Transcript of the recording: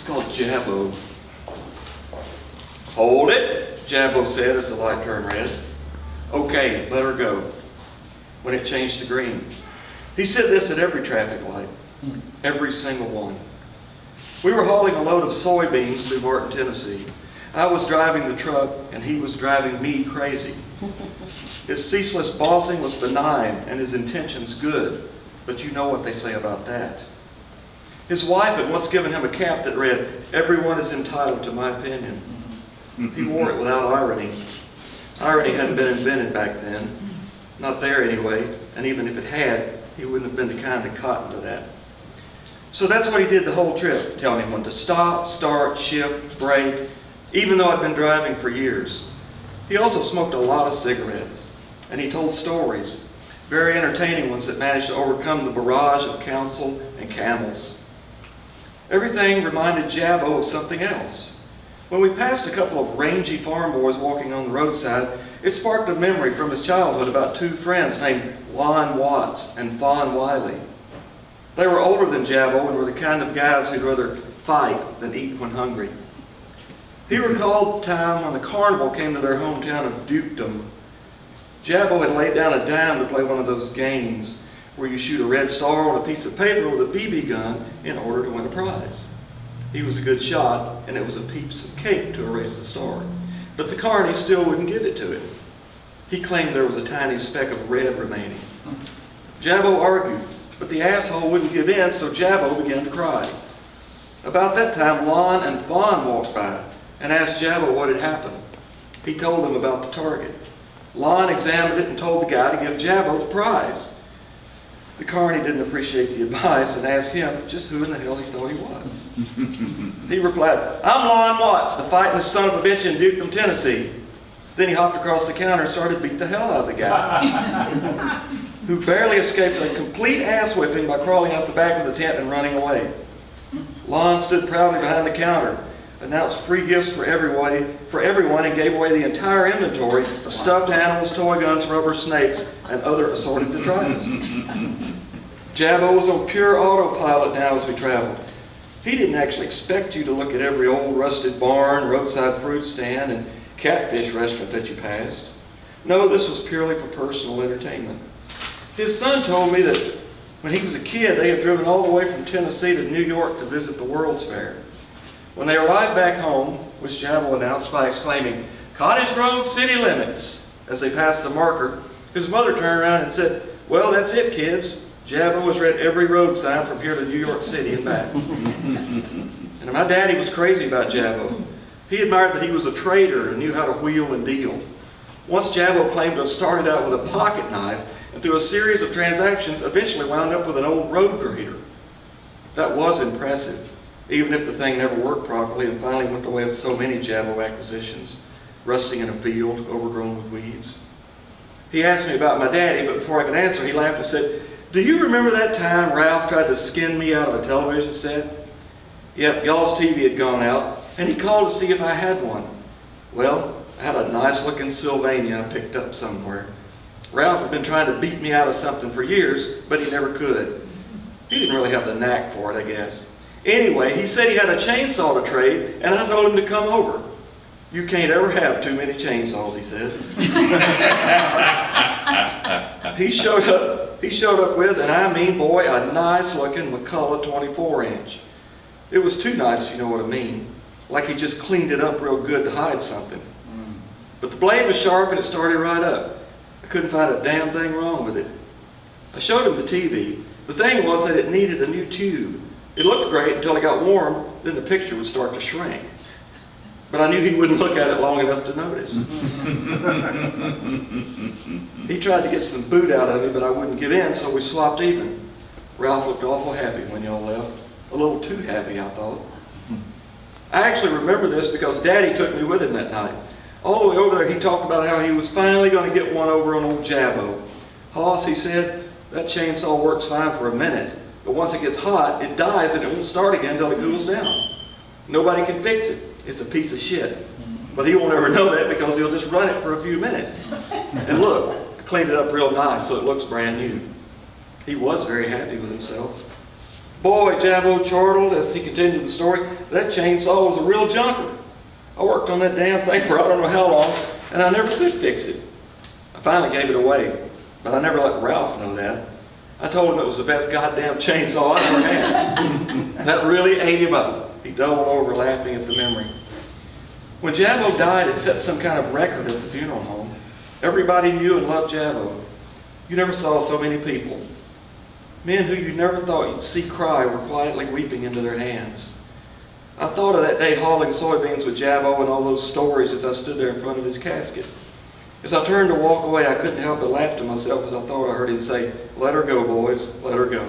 called Jabba. Hold it, Jabba said as the light turned red. Okay, let her go. When it changed to green. He said this at every traffic light. Every single one. We were hauling a load of soybeans through Martin, Tennessee. I was driving the truck and he was driving me crazy. His ceaseless bossing was benign and his intentions good. But you know what they say about that. His wife had once given him a cap that read, "Everyone is entitled to my opinion." He wore it without irony. Irony hadn't been invented back then. Not there anyway. And even if it had, he wouldn't have been the kind to cotton to that. So that's what he did the whole trip, telling me when to stop, start, shift, brake, even though I'd been driving for years. He also smoked a lot of cigarettes. And he told stories, very entertaining ones that managed to overcome the barrage of counsel and camels. Everything reminded Jabba of something else. When we passed a couple of rangy farm boys walking on the roadside, it sparked a memory from his childhood about two friends named Lon Watts and Fawn Wiley. They were older than Jabba and were the kind of guys who'd rather fight than eat when hungry. He recalled the time when the Carnival came to their hometown of Dukedom. Jabba had laid down a dime to play one of those games where you shoot a red star on a piece of paper with a BB gun in order to win a prize. He was a good shot, and it was a piece of cake to erase the star. But the carny still wouldn't give it to him. He claimed there was a tiny speck of red remaining. Jabba argued, but the asshole wouldn't give in, so Jabba began to cry. About that time, Lon and Fawn walked by and asked Jabba what had happened. He told them about the target. Lon examined it and told the guy to give Jabba the prize. The carny didn't appreciate the advice and asked him just who in the hell he thought he was. He replied, "I'm Lon Watts, the fighting son of a bitch in Dukedom, Tennessee." Then he hopped across the counter and started to beat the hell out of the guy, who barely escaped a complete ass whipping by crawling out the back of the tent and running away. Lon stood proudly behind the counter, announced free gifts for everyone, and gave away the entire inventory of stuffed animals, toy guns, rubber snakes, and other assorted detritus. Jabba was on pure autopilot now as we traveled. He didn't actually expect you to look at every old rusted barn, roadside fruit stand, and catfish restaurant that you passed. No, this was purely for personal entertainment. His son told me that when he was a kid, they had driven all the way from Tennessee to New York to visit the World's Fair. When they arrived back home, which Jabba announced by exclaiming, "Cottage Grove city limits," as they passed the marker, his mother turned around and said, "Well, that's it, kids. Jabba has read every road sign from here to New York City and back." And my daddy was crazy about Jabba. He admired that he was a trader and knew how to wheel and deal. Once Jabba claimed to have started out with a pocket knife and through a series of transactions eventually wound up with an old road grader. That was impressive, even if the thing never worked properly and finally went the way of so many Jabba acquisitions, rusting in a field overgrown with weeds. He asked me about my daddy, but before I could answer, he laughed and said, "Do you remember that time Ralph tried to skin me out of a television set? Yep, y'all's TV had gone out, and he called to see if I had one. Well, I had a nice-looking Sylvania I picked up somewhere. Ralph had been trying to beat me out of something for years, but he never could. He didn't really have the knack for it, I guess. Anyway, he said he had a chainsaw to trade, and I told him to come over. You can't ever have too many chainsaws," he said. He showed up with, and I mean, boy, a nice-looking McCullough 24-inch. It was too nice, if you know what I mean. Like he just cleaned it up real good to hide something. But the blade was sharp, and it started right up. I couldn't find a damn thing wrong with it. I showed him the TV. The thing was that it needed a new tube. It looked great until it got warm, then the picture would start to shrink. But I knew he wouldn't look at it long enough to notice. He tried to get some boot out of me, but I wouldn't give in, so we swapped even. Ralph looked awful happy when y'all left. A little too happy, I thought. I actually remember this because Daddy took me with him that night. All the way over there, he talked about how he was finally going to get one over on old Jabba. "Hoss," he said, "that chainsaw works fine for a minute, but once it gets hot, it dies and it won't start again until it cools down. Nobody can fix it. It's a piece of shit. But he won't ever know that because he'll just run it for a few minutes. And look, I cleaned it up real nice so it looks brand new." He was very happy with himself. Boy, Jabba chortled as he continued the story, that chainsaw was a real junker. I worked on that damn thing for I don't know how long, and I never could fix it. I finally gave it away, but I never let Ralph know that. I told him it was the best goddamn chainsaw I ever had. That really ate him up. He doubled over laughing at the memory. When Jabbo died, it set some kind of record at the funeral home. Everybody knew and loved Jabbo. You never saw so many people. Men who you never thought you'd see cry were quietly weeping into their hands. I thought of that day hauling soybeans with Jabbo and all those stories as I stood there in front of his casket. As I turned to walk away, I couldn't help but laugh to myself as I thought I heard him say, "Let her go, boys, let her go."